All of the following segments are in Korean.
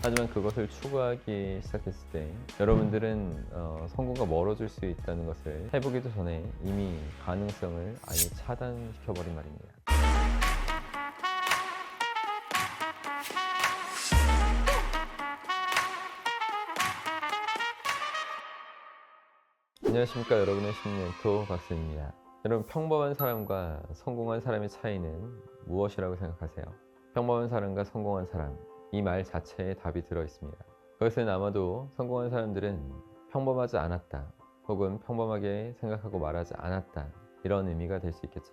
하지만 그것을 추구하기 시작했을 때 여러분들은 성공과 멀어질 수 있다는 것을 해보기도 전에 이미 가능성을 아예 차단시켜버린 말입니다. 안녕하십니까, 여러분의 심리멘토 박수입니다. 여러분, 평범한 사람과 성공한 사람의 차이는 무엇이라고 생각하세요? 평범한 사람과 성공한 사람, 이 말 자체에 답이 들어 있습니다. 그것은 아마도 성공한 사람들은 평범하지 않았다, 혹은 평범하게 생각하고 말하지 않았다, 이런 의미가 될 수 있겠죠.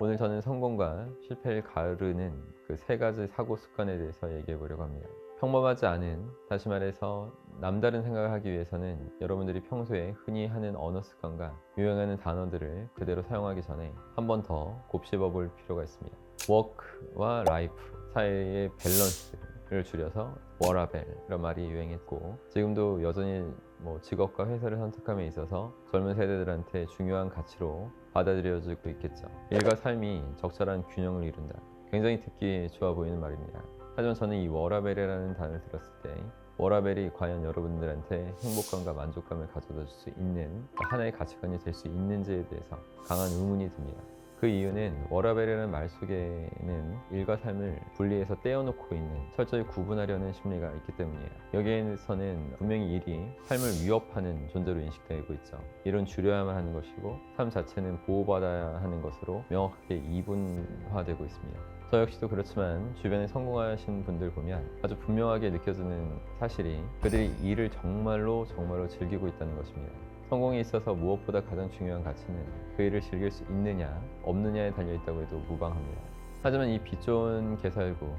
오늘 저는 성공과 실패를 가르는 그 세 가지 사고 습관에 대해서 얘기해 보려고 합니다. 평범하지 않은, 다시 말해서 남다른 생각을 하기 위해서는 여러분들이 평소에 흔히 하는 언어 습관과 유행하는 단어들을 그대로 사용하기 전에 한 번 더 곱씹어 볼 필요가 있습니다. work와 life 사이의 밸런스를 줄여서 워라벨 이런 말이 유행했고, 지금도 여전히 직업과 회사를 선택함에 있어서 젊은 세대들한테 중요한 가치로 받아들여지고 있겠죠. 일과 삶이 적절한 균형을 이룬다. 굉장히 듣기 좋아 보이는 말입니다. 하지만 저는 이 워라벨이라는 단어를 들었을 때 워라벨이 과연 여러분들한테 행복감과 만족감을 가져다 줄 수 있는 하나의 가치관이 될 수 있는지에 대해서 강한 의문이 듭니다. 그 이유는 워라벨이라는 말 속에는 일과 삶을 분리해서 떼어놓고 있는, 철저히 구분하려는 심리가 있기 때문이에요. 여기에서는 분명히 일이 삶을 위협하는 존재로 인식되고 있죠. 일은 줄여야만 하는 것이고 삶 자체는 보호받아야 하는 것으로 명확하게 이분화되고 있습니다. 저 역시도 그렇지만 주변에 성공하신 분들 보면 아주 분명하게 느껴지는 사실이 그들이 일을 정말로 즐기고 있다는 것입니다. 성공에 있어서 무엇보다 가장 중요한 가치는 그 일을 즐길 수 있느냐 없느냐에 달려있다고 해도 무방합니다. 하지만 이 빛 좋은 개살구,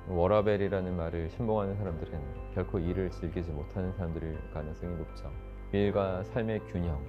워라벨이라는 말을 신봉하는 사람들은 결코 일을 즐기지 못하는 사람들일 가능성이 높죠. 일과 삶의 균형,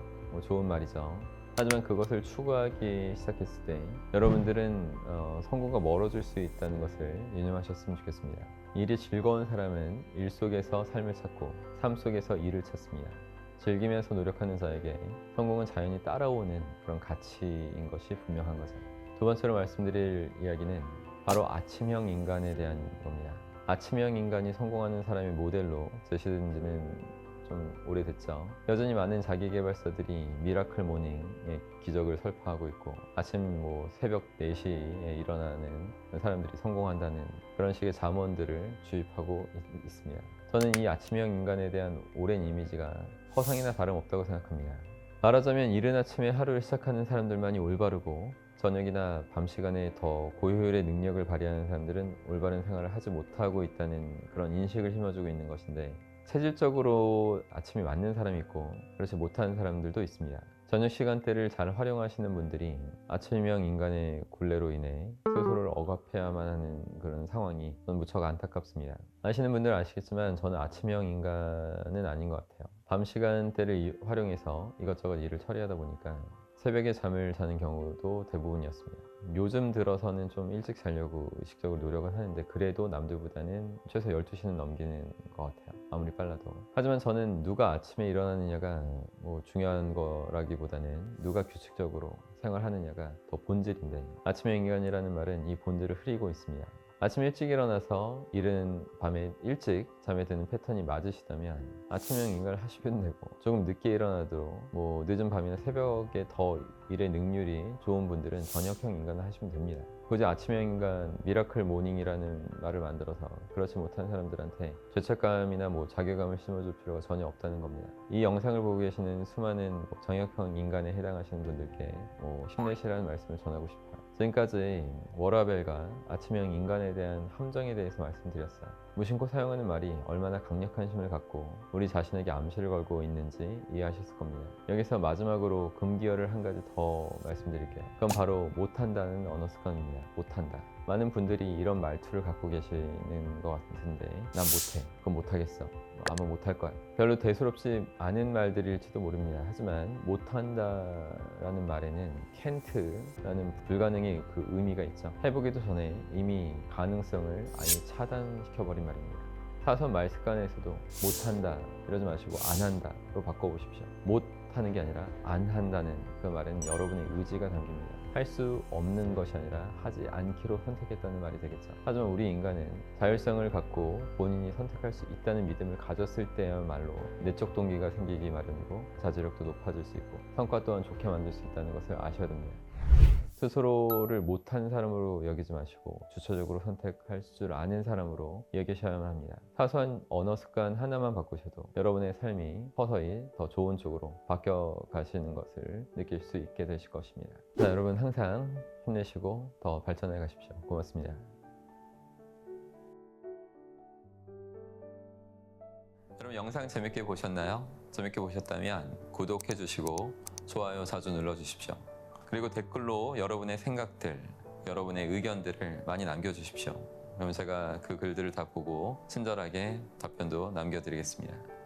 좋은 말이죠. 하지만 그것을 추구하기 시작했을 때 여러분들은 성공과 멀어질 수 있다는 것을 유념하셨으면 좋겠습니다. 일이 즐거운 사람은 일 속에서 삶을 찾고 삶 속에서 일을 찾습니다. 즐기면서 노력하는 자에게 성공은 자연히 따라오는 그런 가치인 것이 분명한 거죠. 두 번째로 말씀드릴 이야기는 바로 아침형 인간에 대한 겁니다. 아침형 인간이 성공하는 사람의 모델로 제시된 지는 좀 오래됐죠. 여전히 많은 자기계발서들이 미라클 모닝의 기적을 설파하고 있고, 아침 새벽 4시에 일어나는 사람들이 성공한다는 그런 식의 잠언들을 주입하고 있습니다. 저는 이 아침형 인간에 대한 오랜 이미지가 허상이나 다름없다고 생각합니다. 말하자면 이른 아침에 하루를 시작하는 사람들만이 올바르고, 저녁이나 밤 시간에 더 고효율의 능력을 발휘하는 사람들은 올바른 생활을 하지 못하고 있다는 그런 인식을 심어주고 있는 것인데, 체질적으로 아침이 맞는 사람이 있고 그렇지 못하는 사람들도 있습니다. 저녁 시간대를 잘 활용하시는 분들이 아침형 인간의 굴레로 인해 스스로를 억압해야만 하는 그런 상황이 저는 무척 안타깝습니다. 아시는 분들 아시겠지만 저는 아침형 인간은 아닌 것 같아요. 밤 시간대를 활용해서 이것저것 일을 처리하다 보니까 새벽에 잠을 자는 경우도 대부분이었습니다. 요즘 들어서는 좀 일찍 자려고 의식적으로 노력을 하는데, 그래도 남들보다는 최소 12시는 넘기는 것 같아요. 아무리 빨라도. 하지만 저는 누가 아침에 일어나느냐가 중요한 거라기보다는 누가 규칙적으로 생활하느냐가 더 본질인데, 아침형 인간이라는 말은 이 본질을 흐리고 있습니다. 아침 일찍 일어나서 이른 밤에 일찍 잠에 드는 패턴이 맞으시다면 아침형 인간을 하시면 되고, 조금 늦게 일어나도 늦은 밤이나 새벽에 더 일의 능률이 좋은 분들은 저녁형 인간을 하시면 됩니다. 굳이 아침형 인간, 미라클 모닝이라는 말을 만들어서 그렇지 못한 사람들한테 죄책감이나 자괴감을 심어줄 필요가 전혀 없다는 겁니다. 이 영상을 보고 계시는 수많은 정형형 인간에 해당하시는 분들께 힘내시라는 말씀을 전하고 싶어요. 지금까지 워라벨과 아침형 인간에 대한 함정에 대해서 말씀드렸어요. 무심코 사용하는 말이 얼마나 강력한 힘을 갖고 우리 자신에게 암시를 걸고 있는지 이해하셨을 겁니다. 여기서 마지막으로 금기어를 한 가지 더 말씀드릴게요. 그건 바로 못한다는 언어 습관입니다. 못한다. 많은 분들이 이런 말투를 갖고 계시는 것 같은데, 난 못해, 그건 못하겠어, 아마 못할 거야. 별로 대수롭지 않은 말들일지도 모릅니다. 하지만 못한다라는 말에는 can't라는 불가능의 그 의미가 있죠. 해보기도 전에 이미 가능성을 아예 차단시켜버린 말입니다. 사소한 말 습관에서도 못한다 이러지 마시고 안 한다로 바꿔보십시오. 못하는 게 아니라 안 한다는 그 말에는 여러분의 의지가 담깁니다. 할 수 없는 것이 아니라 하지 않기로 선택했다는 말이 되겠죠. 하지만 우리 인간은 자율성을 갖고 본인이 선택할 수 있다는 믿음을 가졌을 때야말로 내적 동기가 생기기 마련이고 자제력도 높아질 수 있고 성과 또한 좋게 만들 수 있다는 것을 아셔야 됩니다. 스스로를 못한 사람으로 여기지 마시고 주체적으로 선택할 줄 아는 사람으로 여기셔야만 합니다. 사소한 언어 습관 하나만 바꾸셔도 여러분의 삶이 서서히 더 좋은 쪽으로 바뀌어 가시는 것을 느낄 수 있게 되실 것입니다. 자, 여러분 항상 힘내시고 더 발전해 가십시오. 고맙습니다. 여러분 영상 재밌게 보셨나요? 재밌게 보셨다면 구독해 주시고 좋아요 자주 눌러 주십시오. 그리고 댓글로 여러분의 생각들, 여러분의 의견들을 많이 남겨주십시오. 그러면 제가 그 글들을 다 보고 친절하게 답변도 남겨드리겠습니다.